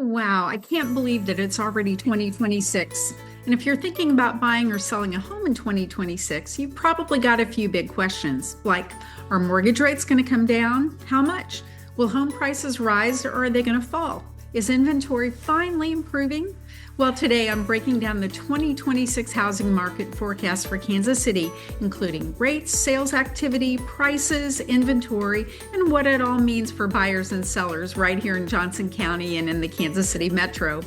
Wow, I can't believe that it's already 2026. And if you're thinking about buying or selling a home in 2026, you've probably got a few big questions like, are mortgage rates going to come down? How much? Will home prices rise or are they going to fall? Is inventory finally improving? Well, today I'm breaking down the 2026 housing market forecast for Kansas City, including rates, sales activity, prices, inventory, and what it all means for buyers and sellers right here in Johnson County and in the Kansas City metro.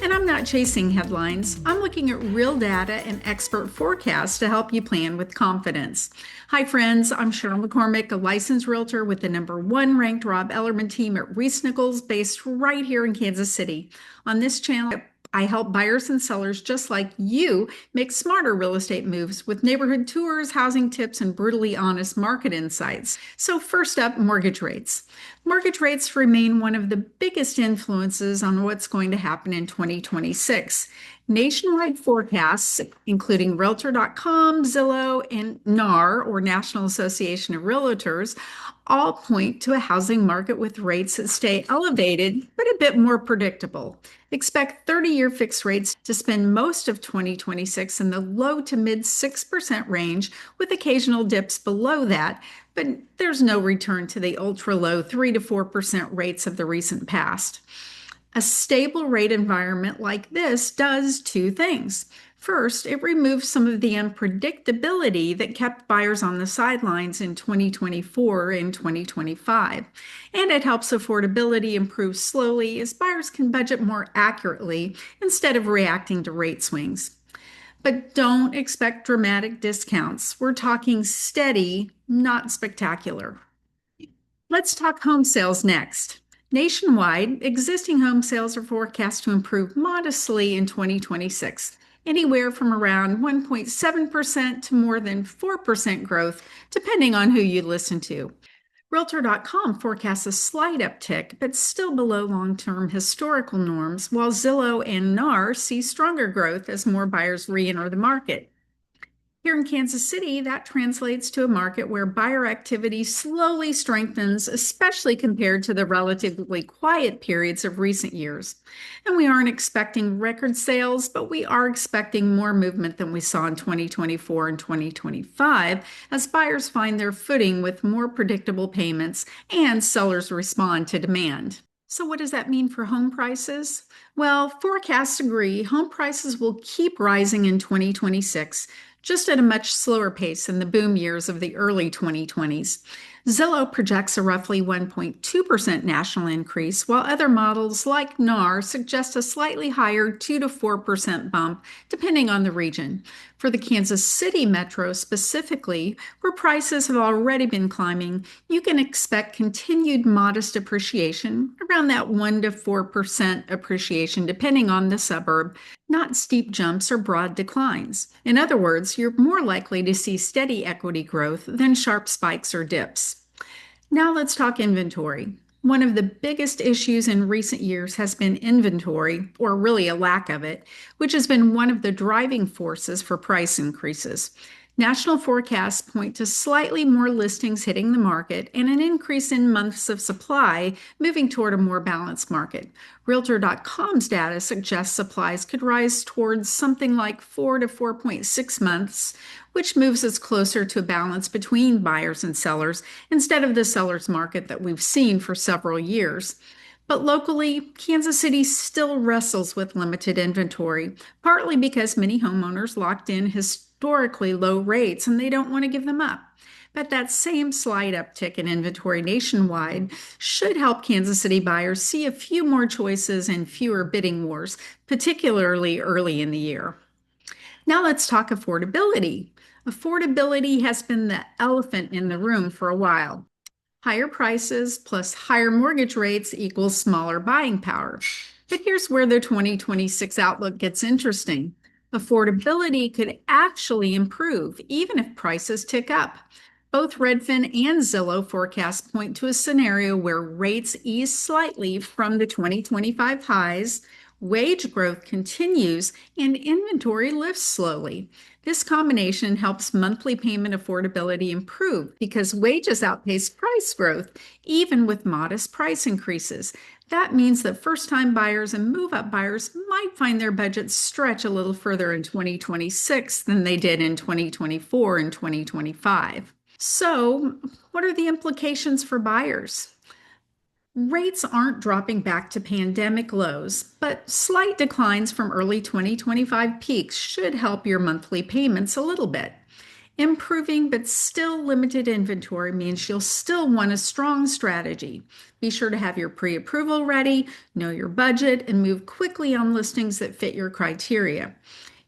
And I'm not chasing headlines. I'm looking at real data and expert forecasts to help you plan with confidence. Hi, friends. I'm Cheryl McCormick, a licensed realtor with the #1 ranked Rob Ellerman team at Reese Nichols, based right here in Kansas City. On this channel, I help buyers and sellers just like you make smarter real estate moves with neighborhood tours, housing tips, and brutally honest market insights. So first up, mortgage rates. Mortgage rates remain one of the biggest influences on what's going to happen in 2026. Nationwide forecasts, including Realtor.com, Zillow, and NAR, or National Association of Realtors, all point to a housing market with rates that stay elevated but a bit more predictable. Expect 30-year fixed rates to spend most of 2026 in the low to mid 6% range, with occasional dips below that, but there's no return to the ultra low 3 to 4% rates of the recent past. A stable rate environment like this does two things. First, it removes some of the unpredictability that kept buyers on the sidelines in 2024 and 2025. And it helps affordability improve slowly as buyers can budget more accurately instead of reacting to rate swings. But don't expect dramatic discounts. We're talking steady, not spectacular. Let's talk home sales next. Nationwide, existing home sales are forecast to improve modestly in 2026, anywhere from around 1.7% to more than 4% growth, depending on who you listen to. Realtor.com forecasts a slight uptick, but still below long-term historical norms, while Zillow and NAR see stronger growth as more buyers re-enter the market. Here in Kansas City, that translates to a market where buyer activity slowly strengthens, especially compared to the relatively quiet periods of recent years. And we aren't expecting record sales, but we are expecting more movement than we saw in 2024 and 2025 as buyers find their footing with more predictable payments and sellers respond to demand. So what does that mean for home prices? Well, forecasts agree home prices will keep rising in 2026, just at a much slower pace than the boom years of the early 2020s. Zillow projects a roughly 1.2% national increase, while other models like NAR suggest a slightly higher 2 to 4% bump, depending on the region. For the Kansas City metro specifically, where prices have already been climbing, you can expect continued modest appreciation, around that 1 to 4% appreciation, depending on the suburb, not steep jumps or broad declines. In other words, you're more likely to see steady equity growth than sharp spikes or dips. Now let's talk inventory. One of the biggest issues in recent years has been inventory, or really a lack of it, which has been one of the driving forces for price increases. National forecasts point to slightly more listings hitting the market and an increase in months of supply, moving toward a more balanced market. Realtor.com's data suggests supplies could rise towards something like 4 to 4.6 months, which moves us closer to a balance between buyers and sellers instead of the seller's market that we've seen for several years. But locally, Kansas City still wrestles with limited inventory, partly because many homeowners locked in historically low rates and they don't want to give them up. But that same slight uptick in inventory nationwide should help Kansas City buyers see a few more choices and fewer bidding wars, particularly early in the year. Now let's talk affordability. Affordability has been the elephant in the room for a while. Higher prices plus higher mortgage rates equals smaller buying power. But here's where the 2026 outlook gets interesting. Affordability could actually improve even if prices tick up. Both Redfin and Zillow forecasts point to a scenario where rates ease slightly from the 2025 highs, Wage growth continues and inventory lifts slowly. This combination helps monthly payment affordability improve because wages outpace price growth, even with modest price increases. That means that first-time buyers and move-up buyers might find their budgets stretch a little further in 2026 than they did in 2024 and 2025. So, what are the implications for buyers? Rates aren't dropping back to pandemic lows, but slight declines from early 2025 peaks should help your monthly payments a little bit. Improving but still limited inventory means you'll still want a strong strategy. Be sure to have your pre-approval ready, know your budget, and move quickly on listings that fit your criteria.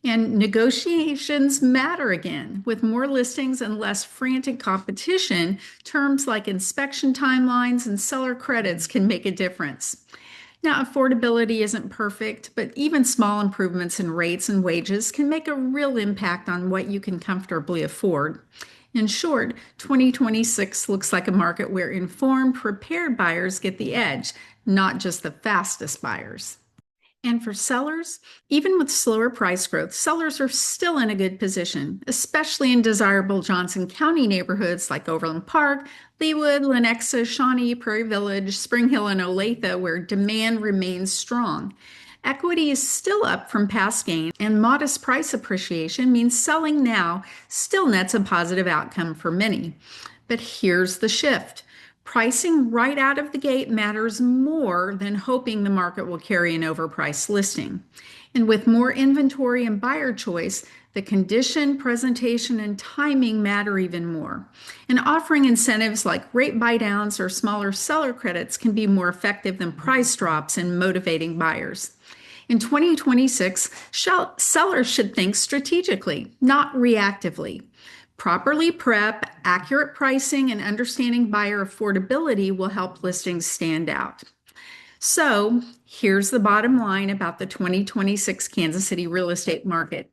And negotiations matter again. With more listings and less frantic competition, terms like inspection timelines and seller credits can make a difference. Now, affordability isn't perfect, but even small improvements in rates and wages can make a real impact on what you can comfortably afford. In short, 2026 looks like a market where informed, prepared buyers get the edge, not just the fastest buyers. And for sellers, even with slower price growth, sellers are still in a good position, especially in desirable Johnson County neighborhoods like Overland Park, Leawood, Lenexa, Shawnee, Prairie Village, Spring Hill, and Olathe, where demand remains strong. Equity is still up from past gains, and modest price appreciation means selling now still nets a positive outcome for many. But here's the shift. Pricing right out of the gate matters more than hoping the market will carry an overpriced listing. And with more inventory and buyer choice, the condition, presentation, and timing matter even more. And offering incentives like rate buydowns or smaller seller credits can be more effective than price drops in motivating buyers. In 2026, sellers should think strategically, not reactively. Properly prep, accurate pricing, and understanding buyer affordability will help listings stand out. So, here's the bottom line about the 2026 Kansas City real estate market.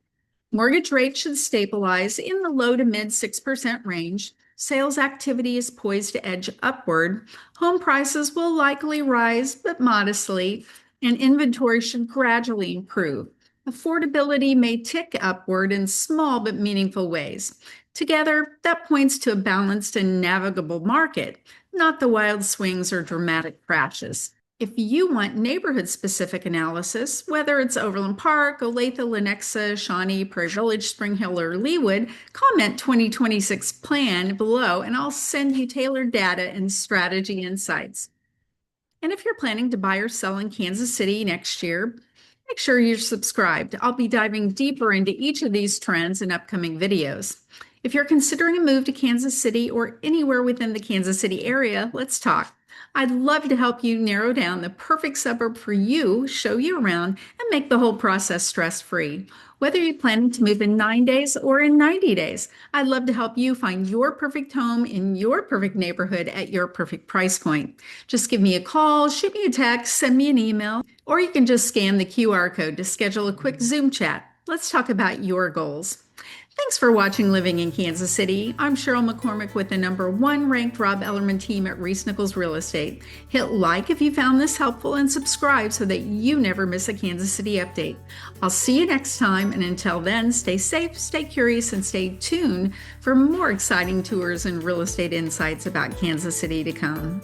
Mortgage rates should stabilize in the low to mid 6% range. Sales activity is poised to edge upward. Home prices will likely rise, but modestly, and inventory should gradually improve. Affordability may tick upward in small but meaningful ways. Together, that points to a balanced and navigable market, not the wild swings or dramatic crashes. If you want neighborhood-specific analysis, whether it's Overland Park, Olathe, Lenexa, Shawnee, Prairie Village, Spring Hill, or Leawood, comment 2026 plan below and I'll send you tailored data and strategy insights. And if you're planning to buy or sell in Kansas City next year, make sure you're subscribed. I'll be diving deeper into each of these trends in upcoming videos. If you're considering a move to Kansas City or anywhere within the Kansas City area, let's talk. I'd love to help you narrow down the perfect suburb for you, show you around, and make the whole process stress-free. Whether you're planning to move in 9 days or in 90 days, I'd love to help you find your perfect home in your perfect neighborhood at your perfect price point. Just give me a call, shoot me a text, send me an email, or you can just scan the QR code to schedule a quick Zoom chat. Let's talk about your goals. Thanks for watching Living in Kansas City. I'm Cheryl McCormick with the #1 ranked Rob Ellerman team at Reese Nichols Real Estate. Hit like if you found this helpful and subscribe so that you never miss a Kansas City update. I'll see you next time, and until then, stay safe, stay curious, and stay tuned for more exciting tours and real estate insights about Kansas City to come.